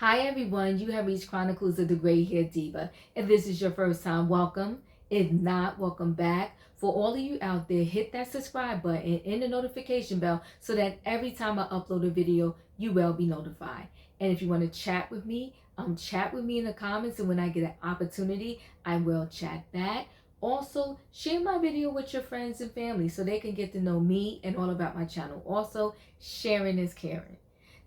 Hi everyone, you have reached Chronicles of the Gray Hair Diva. If this is your first time, welcome. If not, welcome back. For all of you out there, hit that subscribe button and the notification bell so that every time I upload a video, you will be notified. And if you want to chat with me in the comments, and when I get an opportunity, I will chat back. Also, share my video with your friends and family so they can get to know me and all about my channel. Also, sharing is caring.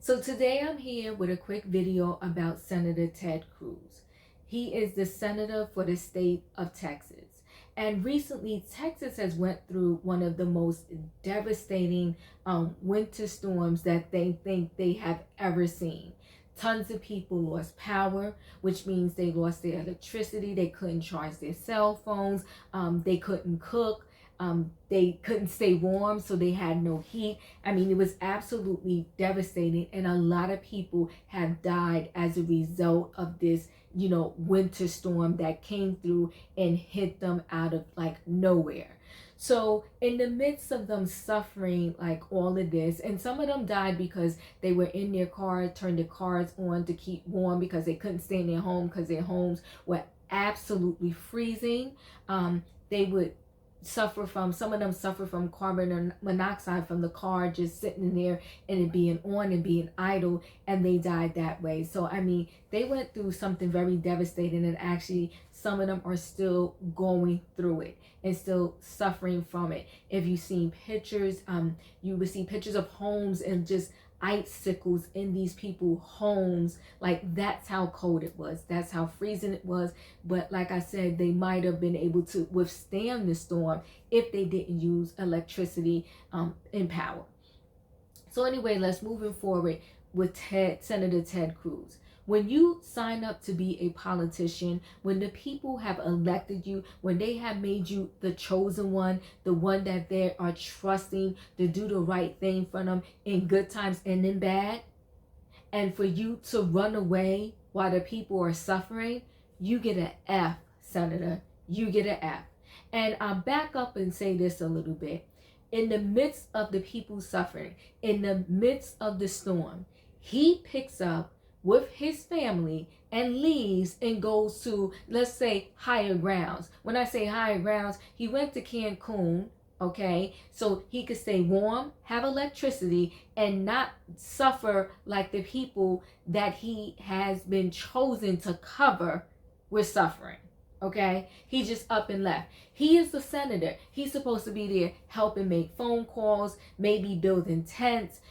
So today I'm here with a quick video about Senator Ted Cruz. He is the senator for the state of Texas. And recently, Texas has went through one of the most devastating winter storms that they think they have ever seen. Tons of people lost power, which means they lost their electricity. They couldn't charge their cell phones. They couldn't cook. They couldn't stay warm, so they had no heat. I mean, it was absolutely devastating, and a lot of people have died as a result of this, winter storm that came through and hit them out of like nowhere. So in the midst of them suffering like all of this, and some of them died because they were in their car, turned their cars on to keep warm because they couldn't stay in their home because their homes were absolutely freezing. They would some of them suffer from carbon monoxide from the car just sitting there and it being on and being idle, and they died that way. So I mean, they went through something very devastating, and actually some of them are still going through it and still suffering from it. If you've seen pictures, you would see pictures of homes and just icicles in these people's homes. Like, that's how cold it was, that's how freezing it was. But like I said, they might have been able to withstand the storm if they didn't use electricity and power. So anyway, let's moving forward with Senator Ted Cruz. When you sign up to be a politician, when the people have elected you, when they have made you the chosen one, the one that they are trusting to do the right thing for them in good times and in bad, and for you to run away while the people are suffering, you get an F, Senator. You get an F. And I'll back up and say this a little bit. In the midst of the people suffering, in the midst of the storm, he picks up with his family and leaves and goes to, let's say, higher grounds. When I say higher grounds, he went to Cancun, okay, so he could stay warm, have electricity, and not suffer like the people that he has been chosen to cover were suffering. Okay, he just up and left. He is the senator. He's supposed to be there helping make phone calls, maybe building tents,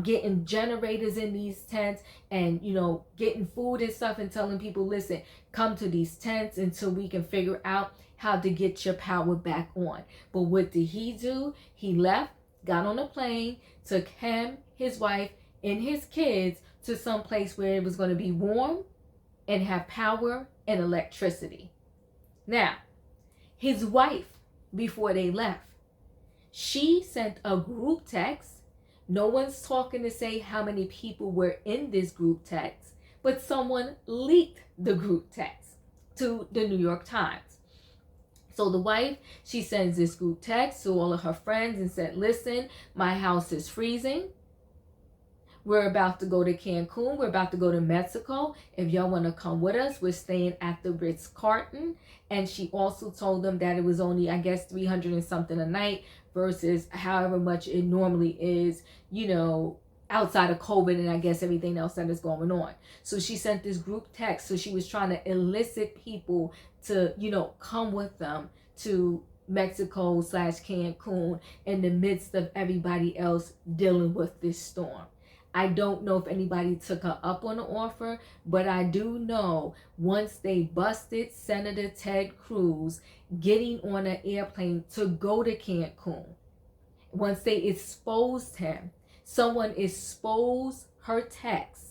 getting generators in these tents, and getting food and stuff, and telling people, listen, come to these tents until we can figure out how to get your power back on. But what did he do? He left, got on a plane, took him, his wife, and his kids to some place where it was going to be warm and have power and electricity. Now, his wife, before they left, she sent a group text. No one's talking to say how many people were in this group text, but someone leaked the group text to the New York Times. So the wife, she sends this group text to all of her friends and said, listen, my house is freezing. We're about to go to Cancun. We're about to go to Mexico. If y'all want to come with us, we're staying at the Ritz-Carlton. And she also told them that it was only, I guess, 300 and something a night versus however much it normally is, outside of COVID and I guess everything else that is going on. So she sent this group text. So she was trying to elicit people to, come with them to Mexico/Cancun in the midst of everybody else dealing with this storm. I don't know if anybody took her up on the offer, but I do know once they busted Senator Ted Cruz getting on an airplane to go to Cancun, once they exposed him, someone exposed her text.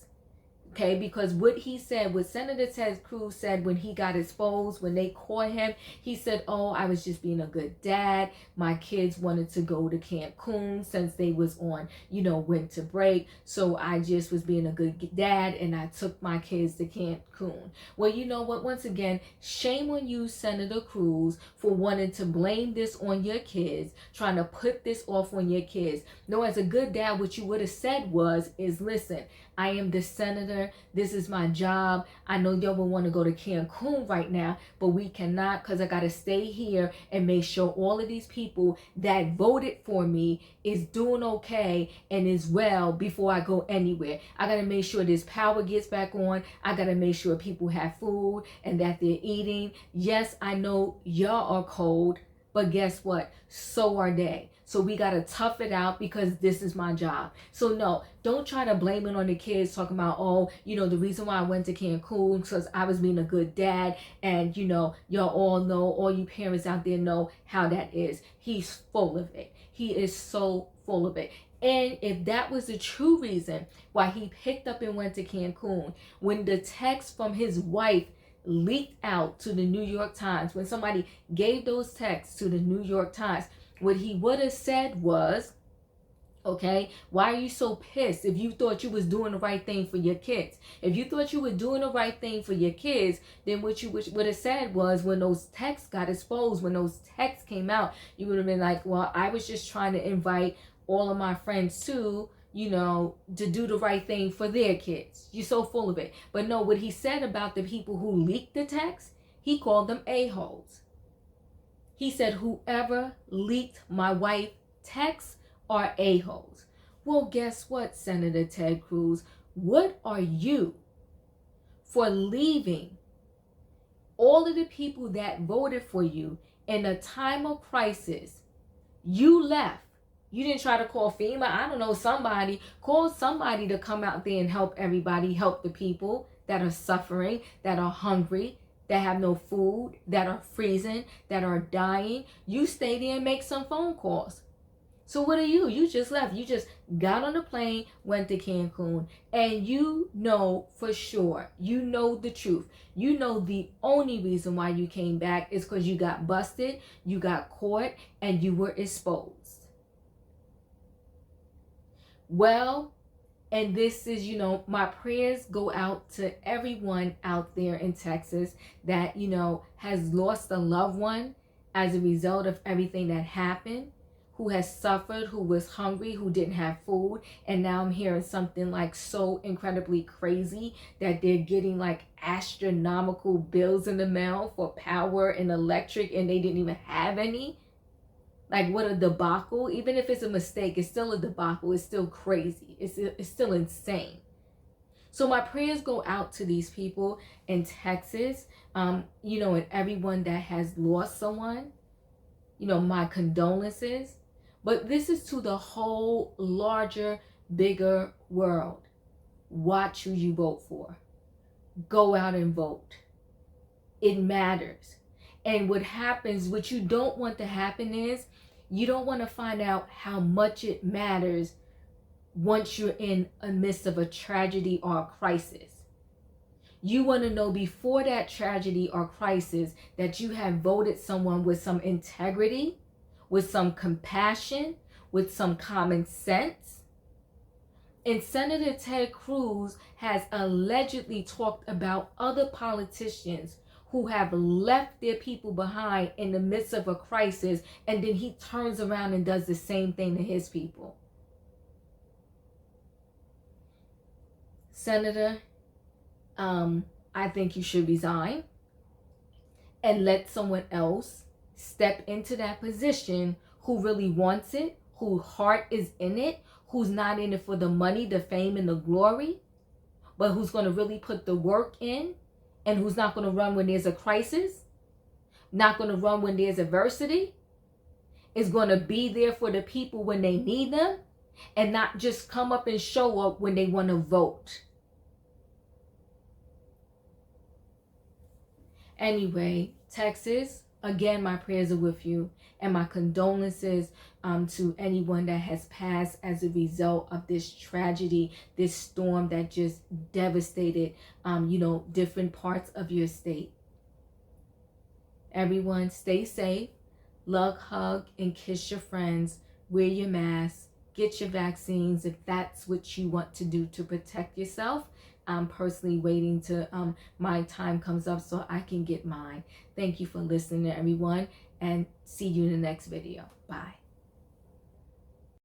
Okay, because what Senator Ted Cruz said when he got exposed, when they caught him, he said, oh, I was just being a good dad. My kids wanted to go to Cancun since they was on, winter break. So I just was being a good dad and I took my kids to Cancun. Well, you know what? Once again, shame on you, Senator Cruz, for wanting to blame this on your kids, trying to put this off on your kids. No, as a good dad, what you would have said is, listen, I am the senator. This is my job. I know y'all will want to go to Cancun right now, but we cannot because I got to stay here and make sure all of these people that voted for me is doing okay and is well before I go anywhere. I got to make sure this power gets back on. I got to make sure people have food and that they're eating. Yes, I know y'all are cold, but guess what? So are they. So we got to tough it out because this is my job. So no, don't try to blame it on the kids talking about, oh, the reason why I went to Cancun because I was being a good dad. And, y'all all know, all you parents out there know how that is. He's full of it. He is so full of it. And if that was the true reason why he picked up and went to Cancun, when the text from his wife leaked out to the New York Times, when somebody gave those texts to the New York Times, what he would have said was, okay, why are you so pissed if you thought you was doing the right thing for your kids? If you thought you were doing the right thing for your kids, then what you would have said was, when those texts got exposed, when those texts came out, you would have been like, well, I was just trying to invite all of my friends to do the right thing for their kids. You're so full of it. But no, what he said about the people who leaked the text, he called them a-holes. He said, whoever leaked my wife texts are a-holes. Well, guess what, Senator Ted Cruz? What are you for leaving all of the people that voted for you in a time of crisis? You left. You didn't try to call FEMA. I don't know, somebody. Call somebody to come out there and help everybody, help the people that are suffering, that are hungry, that have no food, that are freezing, that are dying. You stay there and make some phone calls. So what are you? You just left. You just got on a plane, went to Cancun, and you know for sure, you know the truth. You know the only reason why you came back is because you got busted, you got caught, and you were exposed. Well, and this is, my prayers go out to everyone out there in Texas that, has lost a loved one as a result of everything that happened, who has suffered, who was hungry, who didn't have food. And now I'm hearing something like so incredibly crazy that they're getting like astronomical bills in the mail for power and electric, and they didn't even have any. Like, what a debacle. Even if it's a mistake, it's still a debacle. It's still crazy. It's still insane. So my prayers go out to these people in Texas, and everyone that has lost someone. My condolences. But this is to the whole larger, bigger world. Watch who you vote for. Go out and vote. It matters. And what happens, what you don't want to happen is, you don't want to find out how much it matters once you're in the midst of a tragedy or a crisis. You want to know before that tragedy or crisis that you have voted someone with some integrity, with some compassion, with some common sense. And Senator Ted Cruz has allegedly talked about other politicians who have left their people behind in the midst of a crisis, and then he turns around and does the same thing to his people. Senator, I think you should resign and let someone else step into that position who really wants it, whose heart is in it, who's not in it for the money, the fame, and the glory, but who's going to really put the work in, and who's not going to run when there's a crisis, not going to run when there's adversity, is going to be there for the people when they need them, and not just come up and show up when they want to vote. Anyway, Texas, again, my prayers are with you, and my condolences to anyone that has passed as a result of this tragedy, this storm that just devastated, different parts of your state. Everyone, stay safe, hug, and kiss your friends, wear your mask, get your vaccines if that's what you want to do to protect yourself. I'm personally waiting to my time comes up so I can get mine. Thank you for listening, everyone, and see you in the next video. Bye.